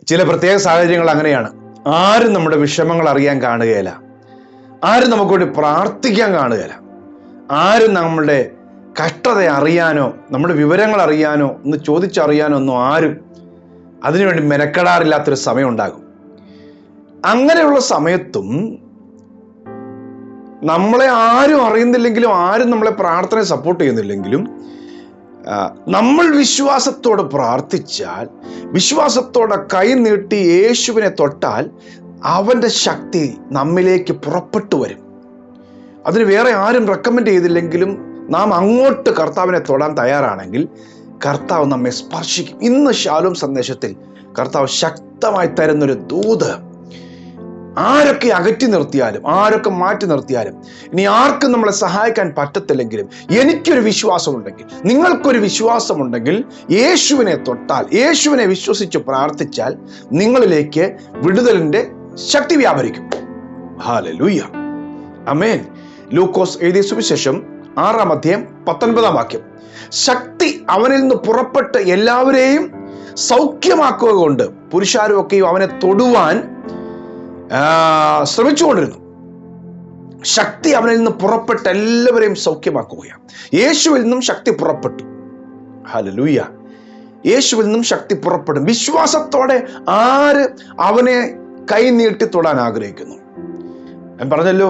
ചില പ്രത്യേക സാഹചര്യങ്ങൾ അങ്ങനെയാണ്. ആരും നമ്മുടെ വിഷമങ്ങൾ അറിയാൻ കാണുകയില്ല, ആരും നമുക്ക് വേണ്ടി പ്രാർത്ഥിക്കാൻ കാണുകയില്ല, ആരും നമ്മളുടെ കഷ്ടത അറിയാനോ നമ്മുടെ വിവരങ്ങൾ അറിയാനോ ഒന്ന് ചോദിച്ചറിയാനോ ഒന്നും ആരും അതിനുവേണ്ടി മെനക്കെടാറില്ലാത്തൊരു സമയം ഉണ്ടാകും. അങ്ങനെയുള്ള സമയത്തും നമ്മളെ ആരും അറിയുന്നില്ലെങ്കിലും ആരും നമ്മളെ പ്രാർത്ഥനയെ സപ്പോർട്ട് ചെയ്യുന്നില്ലെങ്കിലും നമ്മൾ വിശ്വാസത്തോടെ പ്രാർത്ഥിച്ചാൽ, വിശ്വാസത്തോടെ കൈ നീട്ടി യേശുവിനെ തൊട്ടാൽ അവൻ്റെ ശക്തി നമ്മിലേക്ക് പുറപ്പെട്ടു വരും. അതിന് വേറെ ആരും റെക്കമെൻഡ് ചെയ്തില്ലെങ്കിലും നാം അങ്ങോട്ട് കർത്താവിനെ തൊടാൻ തയ്യാറാണെങ്കിൽ കർത്താവ് നമ്മെ സ്പർശിക്കും. ഇന്ന് ശാലോം സന്ദേശത്തിൽ കർത്താവ് ശക്തമായി തരുന്നൊരു ദൂത്, ആരൊക്കെ അകറ്റി നിർത്തിയാലും ആരൊക്കെ മാറ്റി നിർത്തിയാലും ഇനി ആർക്കും നമ്മളെ സഹായിക്കാൻ പറ്റത്തില്ലെങ്കിലും എനിക്കൊരു വിശ്വാസമുണ്ടെങ്കിൽ, നിങ്ങൾക്കൊരു വിശ്വാസമുണ്ടെങ്കിൽ, യേശുവിനെ തൊട്ടാൽ, യേശുവിനെ വിശ്വസിച്ച് പ്രാർത്ഥിച്ചാൽ നിങ്ങളിലേക്ക് വിടുതലിന്റെ ശക്തി വ്യാപരിക്കും. ഹല്ലേലൂയ, ആമേൻ. ലൂക്കോസ് എഴുതിയ സുവിശേഷം 6-ാം അധ്യായം 19-ാം വാക്യം. ശക്തി അവനിൽ നിന്ന് പുറപ്പെട്ട് എല്ലാവരെയും സൗഖ്യമാക്കുക കൊണ്ട് പുരുഷാരൊക്കെയും അവനെ തൊടുവാൻ ശ്രമിച്ചുകൊണ്ടിരുന്നു. ശക്തി അവനിൽ നിന്ന് പുറപ്പെട്ട് എല്ലാവരെയും സൗഖ്യമാക്കുകയാണ്. യേശുവിൽ നിന്നും ശക്തി പുറപ്പെട്ടു. ഹല്ലേലൂയ, യേശുവിൽ നിന്നും ശക്തി പുറപ്പെടും. വിശ്വാസത്തോടെ ആര് അവനെ കൈ നീട്ടി തൊടാൻ ആഗ്രഹിക്കുന്നു? ഞാൻ പറഞ്ഞല്ലോ,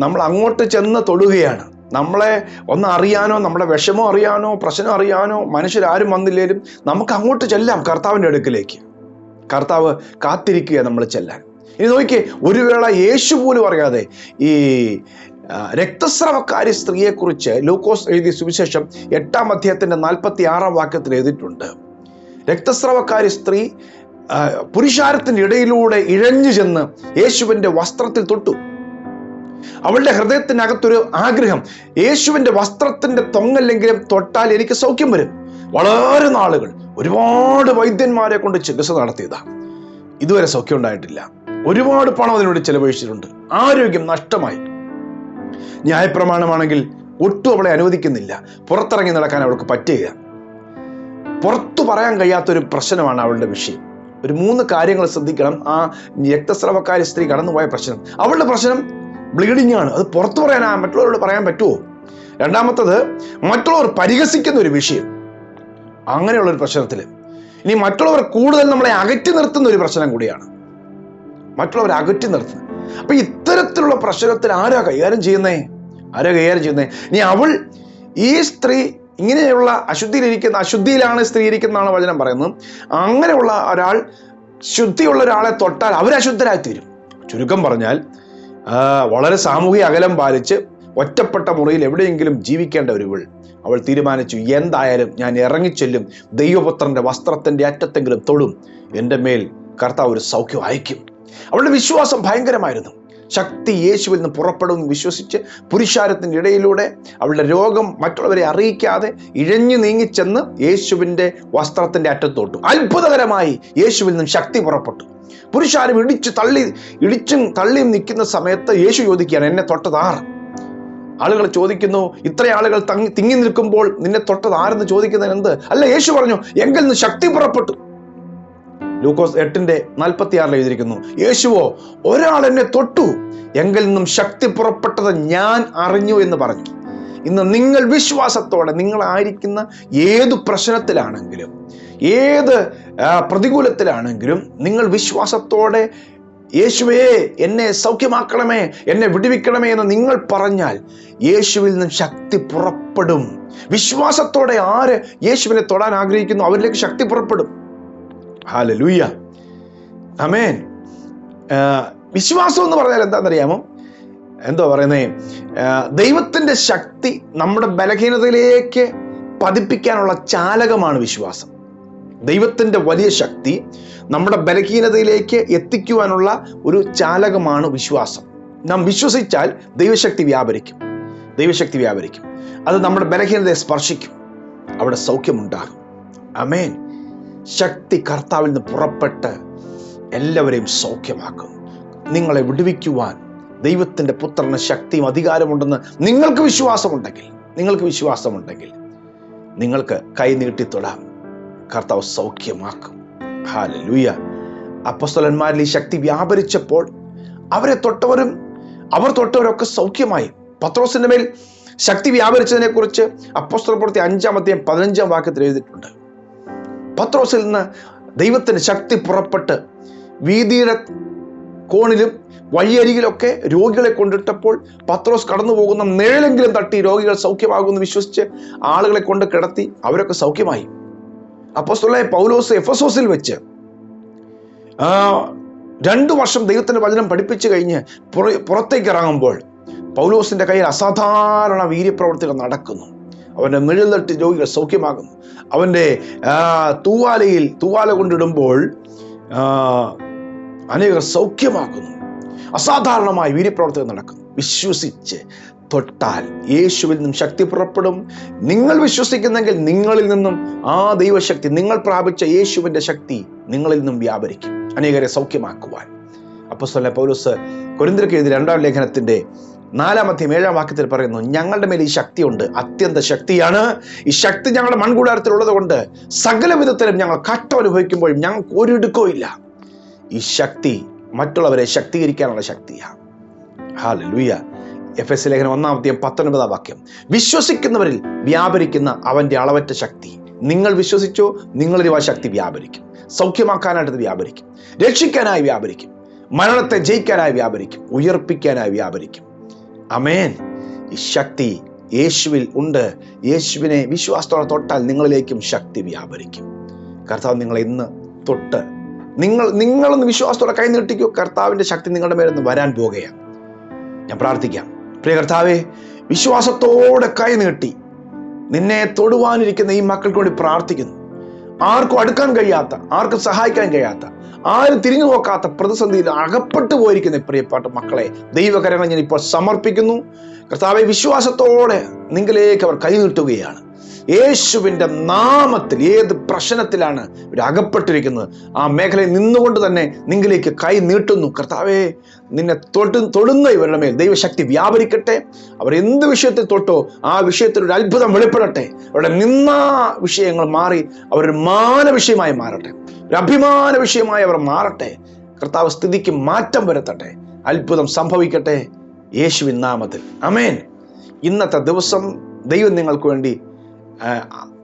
നമ്മൾ അങ്ങോട്ട് ചെന്ന് തൊടുകയാണ്. നമ്മളെ ഒന്ന് അറിയാനോ, നമ്മുടെ വിഷമം അറിയാനോ, പ്രശ്നം അറിയാനോ മനുഷ്യരാരും വന്നില്ലേലും നമുക്ക് അങ്ങോട്ട് ചെല്ലാം കർത്താവിൻ്റെ അടുക്കിലേക്ക്. കർത്താവ് കാത്തിരിക്കുക നമ്മൾ ചെല്ലാൻ. ഇനി നോക്കിയേ, ഒരു വേള യേശു പോലും അറിയാതെ ഈ രക്തസ്രവക്കാരി സ്ത്രീയെക്കുറിച്ച് ലൂക്കോസ് എഴുതിയ സുവിശേഷം 8-ാം അധ്യായത്തിന്റെ 46-ാം വാക്യത്തിൽ എഴുതിയിട്ടുണ്ട്. രക്തസ്രവക്കാരി സ്ത്രീ പുരുഷാരത്തിന്റെ ഇടയിലൂടെ ഇഴഞ്ഞു ചെന്ന് യേശുവിന്റെ വസ്ത്രത്തിൽ തൊട്ടു. അവളുടെ ഹൃദയത്തിനകത്തൊരു ആഗ്രഹം, യേശുവിന്റെ വസ്ത്രത്തിന്റെ തൊങ്ങല്ലെങ്കിലും തൊട്ടാൽ എനിക്ക് സൗഖ്യം വരും. വളരെ നാളുകൾ ഒരുപാട് വൈദ്യന്മാരെ കൊണ്ട് ചികിത്സ നടത്തിയതാ, ഇതുവരെ സൗഖ്യം ഉണ്ടായിട്ടില്ല. ഒരുപാട് പണം അതിനുവേണ്ടി ചെലവഴിച്ചിട്ടുണ്ട്. ആരോഗ്യം നഷ്ടമായി. ന്യായപ്രമാണമാണെങ്കിൽ ഒട്ടും അവളെ അനുവദിക്കുന്നില്ല. പുറത്തിറങ്ങി നടക്കാൻ അവൾക്ക് പറ്റുക. പുറത്തു പറയാൻ കഴിയാത്തൊരു പ്രശ്നമാണ് അവളുടെ വിഷയം. ഒരു 3 കാര്യങ്ങൾ ശ്രദ്ധിക്കണം. ആ രക്തസ്രവക്കാരി സ്ത്രീ കടന്നുപോയ പ്രശ്നം, അവളുടെ പ്രശ്നം ബ്ലീഡിംഗ് ആണ്. അത് പുറത്തു പറയാനാ മറ്റുള്ളവരോട് പറയാൻ പറ്റുമോ? രണ്ടാമത്തത്, മറ്റുള്ളവർ പരിഹസിക്കുന്ന ഒരു വിഷയം. അങ്ങനെയുള്ളൊരു പ്രശ്നത്തിൽ ഇനി മറ്റുള്ളവർ കൂടുതൽ നമ്മളെ അകറ്റി നിർത്തുന്ന ഒരു പ്രശ്നം കൂടിയാണ്. മറ്റുള്ളവരെ അകറ്റി നിർത്തുന്നത്. അപ്പൊ ഇത്തരത്തിലുള്ള പ്രശ്നത്തിൽ ആരാ കൈകാര്യം ചെയ്യുന്നേ? ഇനി ഈ സ്ത്രീ ഇങ്ങനെയുള്ള അശുദ്ധിയിലാണ് സ്ത്രീ ഇരിക്കുന്നതാണ് വചനം പറയുന്നത്. അങ്ങനെയുള്ള ഒരാൾ, ശുദ്ധിയുള്ള ഒരാളെ തൊട്ടാൽ അവർ അശുദ്ധരായിത്തീരും. ചുരുക്കം പറഞ്ഞാൽ വളരെ സാമൂഹിക അകലം പാലിച്ച് ഒറ്റപ്പെട്ട മുറിയിൽ എവിടെയെങ്കിലും ജീവിക്കേണ്ട ഒരുവൾ, അവൾ തീരുമാനിച്ചു, എന്തായാലും ഞാൻ ഇറങ്ങിച്ചെല്ലും, ദൈവപുത്രന്റെ വസ്ത്രത്തിന്റെ അറ്റത്തെങ്കിലും തൊടും, എൻ്റെ മേൽ കർത്താവ് ഒരു സൗഖ്യം അയക്കും. അവളുടെ വിശ്വാസം ഭയങ്കരമായിരുന്നു. ശക്തി യേശുവിൽ നിന്ന് പുറപ്പെടുമെന്ന് വിശ്വസിച്ച് പുരുഷാരത്തിന്റെ ഇടയിലൂടെ അവളുടെ രോഗം മറ്റുള്ളവരെ അറിയിക്കാതെ ഇഴഞ്ഞു നീങ്ങിച്ചെന്ന് യേശുവിന്റെ വസ്ത്രത്തിന്റെ അറ്റത്തോട്ടു. അത്ഭുതകരമായി യേശുവിൽ നിന്നും ശക്തി പുറപ്പെട്ടു. പുരുഷാരം ഇടിച്ചും തള്ളിയും നിൽക്കുന്ന സമയത്ത് യേശു ചോദിക്കുകയാണ്, എന്നെ തൊട്ടതാർ? ആളുകൾ ചോദിക്കുന്നു, ഇത്ര ആളുകൾ തിങ്ങി നിൽക്കുമ്പോൾ നിന്നെ തൊട്ടത് ആരെന്ന് ചോദിക്കുന്നതിന് എന്ത്? അല്ല, യേശു പറഞ്ഞു, എങ്കിൽ നിന്ന് ശക്തി പുറപ്പെട്ടു. ലൂക്കോസ് 8:46 എഴുതിയിരിക്കുന്നു, യേശുവോ, ഒരാൾ എന്നെ തൊട്ടു, എങ്കിൽ നിന്നും ശക്തി പുറപ്പെട്ടത് ഞാൻ അറിഞ്ഞു എന്ന് പറഞ്ഞു. ഇന്ന് നിങ്ങൾ വിശ്വാസത്തോടെ, നിങ്ങളായിരിക്കുന്ന ഏത് പ്രശ്നത്തിലാണെങ്കിലും ഏത് പ്രതികൂലത്തിലാണെങ്കിലും നിങ്ങൾ വിശ്വാസത്തോടെ യേശുവേ എന്നെ സൗഖ്യമാക്കണമേ, എന്നെ വിടുവിക്കണമേ എന്ന് നിങ്ങൾ പറഞ്ഞാൽ യേശുവിൽ നിന്നും ശക്തി പുറപ്പെടും. വിശ്വാസത്തോടെ ആര് യേശുവിനെ തൊടാൻ ആഗ്രഹിക്കുന്നു അവരിലേക്ക് ശക്തി പുറപ്പെടും. ഹല്ലേലൂയ, ആമേൻ. വിശ്വാസം എന്ന് പറഞ്ഞാൽ എന്താണെന്നറിയാമോ? എന്തോ പറയുന്നേ, ദൈവത്തിന്റെ ശക്തി നമ്മുടെ ബലഹീനതയിലേക്ക് പതിപ്പിക്കാനുള്ള ചാലകമാണ് വിശ്വാസം. ദൈവത്തിന്റെ വലിയ ശക്തി നമ്മുടെ ബലഹീനതയിലേക്ക് എത്തിക്കുവാനുള്ള ഒരു ചാലകമാണ് വിശ്വാസം. നാം വിശ്വസിച്ചാൽ ദൈവശക്തി വ്യാപരിക്കും. അത് നമ്മുടെ ബലഹീനതയെ സ്പർശിക്കും, അവിടെ സൗഖ്യമുണ്ടാകും. ആമേൻ. ശക്തി കർത്താവിൽ നിന്ന് പുറപ്പെട്ട് എല്ലാവരെയും സൗഖ്യമാക്കും. നിങ്ങളെ വിടുവിക്കുവാൻ ദൈവത്തിന്റെ പുത്രന് ശക്തിയും അധികാരമുണ്ടെന്ന് നിങ്ങൾക്ക് വിശ്വാസമുണ്ടെങ്കിൽ നിങ്ങൾക്ക് കൈ നീട്ടി തൊടാം. കർത്താവ് സൗഖ്യമാക്കും. ഹല്ലേലൂയ. അപ്പോസ്തലന്മാരിൽ ഈ ശക്തി വ്യാപരിച്ചപ്പോൾ അവർ തൊട്ടവരൊക്കെ സൗഖ്യമായി. പത്രോസിന്റെ മേൽ ശക്തി വ്യാപരിച്ചതിനെ കുറിച്ച് അപ്പോസ്തലപ്രവൃത്തി 5:15 എഴുതിയിട്ടുണ്ട്. പത്രോസിൽ നിന്ന് ദൈവത്തിന് ശക്തി പുറപ്പെട്ട് വീതിയുടെ കോണിലും വഴിയരികിലൊക്കെ രോഗികളെ കൊണ്ടിട്ടപ്പോൾ പത്രോസ് കടന്നു പോകുന്ന നിഴലെങ്കിലും തട്ടി രോഗികൾ സൗഖ്യമാകുമെന്ന് വിശ്വസിച്ച് ആളുകളെ കൊണ്ട് കിടത്തി. അവരൊക്കെ സൗഖ്യമായി. അപ്പോസ്തലനായ പൗലോസ് എഫെസോസിൽ വെച്ച് 2 വർഷം ദൈവത്തിന്റെ വചനം പഠിപ്പിച്ചു കഴിഞ്ഞ് പുറത്തേക്ക് ഇറങ്ങുമ്പോൾ പൗലോസിന്റെ കയ്യിൽ അസാധാരണ വീര്യപ്രവർത്തികൾ നടക്കുന്നു. അവന്റെ നിഴൽ തട്ടി രോഗികൾ സൗഖ്യമാകുന്നു. അവന്റെ തൂവാല കൊണ്ടിടുമ്പോൾ അനേകർ സൗഖ്യമാകുന്നു. അസാധാരണമായ വീര്യപ്രവർത്തികൾ നടക്കുന്നു. വിശ്വസിച്ച് തൊട്ടാൽ യേശുവിൽ നിന്നും ശക്തി പുറപ്പെടും. നിങ്ങൾ വിശ്വസിക്കുന്നെങ്കിൽ നിങ്ങളിൽ നിന്നും ആ ദൈവശക്തി, നിങ്ങൾ പ്രാപിച്ച യേശുവിന്റെ ശക്തി നിങ്ങളിൽ നിന്നും വ്യാപരിക്കും, അനേകരെ സൗഖ്യമാക്കുവാൻ. അപ്പോസ്തലനായ പൗലോസ് കൊരിന്ത്യർക്ക് എഴുതിയ 2-ാം ലേഖനത്തിന്റെ 4-7 പറയുന്നു, ഞങ്ങളുടെ മേൽ ഈ ശക്തിയുണ്ട്, അത്യന്ത ശക്തിയാണ്. ഈ ശക്തി ഞങ്ങളുടെ മൺകൂടാരത്തിലുള്ളത് കൊണ്ട് സകല വിധത്തിലും ഞങ്ങൾ കഷ്ടം അനുഭവിക്കുമ്പോഴും ഞങ്ങൾക്ക് ഒരിടുക്കവും ഇല്ല. ഈ ശക്തി മറ്റുള്ളവരെ ശക്തീകരിക്കാനുള്ള ശക്തിയാണ്. ഹല്ലേലൂയ. എഫെസ്യ ലേഖനം 1:19 വിശ്വസിക്കുന്നവരിൽ വ്യാപരിക്കുന്ന അവന്റെ അളവറ്റ ശക്തി. നിങ്ങൾ വിശ്വസിച്ചോ, നിങ്ങളിൽ ആ ശക്തി വ്യാപരിക്കും. സൗഖ്യമാക്കാനായിട്ട് വ്യാപരിക്കും, രക്ഷിക്കാനായി വ്യാപരിക്കും, മരണത്തെ ജയിക്കാനായി വ്യാപരിക്കും, ഉയർപ്പിക്കാനായി വ്യാപരിക്കും. ആമേൻ. ഈ ശക്തി യേശുവിൽ ഉണ്ട്. യേശുവിനെ വിശ്വാസത്തോടെ തൊട്ടാൽ നിങ്ങളിലേക്കും ശക്തി വ്യാപരിക്കും. കർത്താവ് നിങ്ങളെ ഇന്ന് തൊട്ട് നിങ്ങളൊന്ന് വിശ്വാസത്തോടെ കൈ നീട്ടിക്കോ. കർത്താവിന്റെ ശക്തി നിങ്ങളുടെ മേലൊന്ന് വരാൻ പോകുകയാണ്. ഞാൻ പ്രാർത്ഥിക്കാം. പ്രിയ കർത്താവേ, വിശ്വാസത്തോടെ കൈ നീട്ടി നിന്നെ തൊടുവാനിരിക്കുന്ന ഈ മക്കൾക്ക് വേണ്ടി പ്രാർത്ഥിക്കുന്നു. ആർക്കും അടുക്കാൻ കഴിയാത്ത, ആർക്കും സഹായിക്കാൻ കഴിയാത്ത, ആരും തിരിഞ്ഞു നോക്കാത്ത പ്രതിസന്ധിയിൽ അകപ്പെട്ടു പോയിരിക്കുന്ന പ്രിയപ്പെട്ട മക്കളെ ദൈവകരങ്ങൾ ഞാൻ ഇപ്പോൾ സമർപ്പിക്കുന്നു. കർത്താവെ, വിശ്വാസത്തോടെ നിങ്ങളിലേക്ക് അവർ കൈ നീട്ടുകയാണ്. യേശുവിൻ്റെ നാമത്തിൽ ഏത് പ്രശ്നത്തിലാണ് ഇവർ അകപ്പെട്ടിരിക്കുന്നത് ആ മേഖലയിൽ നിന്നുകൊണ്ട് തന്നെ നിങ്ങളിലേക്ക് കൈ നീട്ടുന്നു. കർത്താവേ, നിന്നെ തൊടുന്ന ഇവരുടെ മേൽ ദൈവശക്തി വ്യാപരിക്കട്ടെ. അവർ എന്ത് വിഷയത്തിൽ തൊട്ടോ ആ വിഷയത്തിൽ ഒരു അത്ഭുതം വെളിപ്പെടട്ടെ. അവരുടെ നിന്നാ വിഷയങ്ങൾ മാറി അവരൊരു മാന വിഷയമായി മാറട്ടെ, ഒരു അഭിമാന വിഷയമായി അവർ മാറട്ടെ. കർത്താവ് സ്ഥിതിക്ക് മാറ്റം വരുത്തട്ടെ, അത്ഭുതം സംഭവിക്കട്ടെ യേശുവിൻ നാമത്തിൽ. ആമേൻ. ഇന്നത്തെ ദിവസം ദൈവം നിങ്ങൾക്ക് വേണ്ടി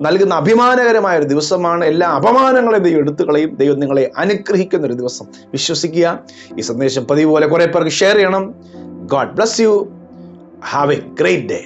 നൽകുന്ന അഭിമാനകരമായ ഒരു ദിവസമാണ്. എല്ലാ അപമാനങ്ങളെയും ദൈവം എടുത്തുകളയും. ദൈവം നിങ്ങളെ അനുഗ്രഹിക്കുന്ന ഒരു ദിവസം വിശ്വസിക്കുക. ഈ സന്ദേശം പതിവ് പോലെ കുറെ പേർക്ക് ഷെയർ ചെയ്യണം. God bless you. Have A great day.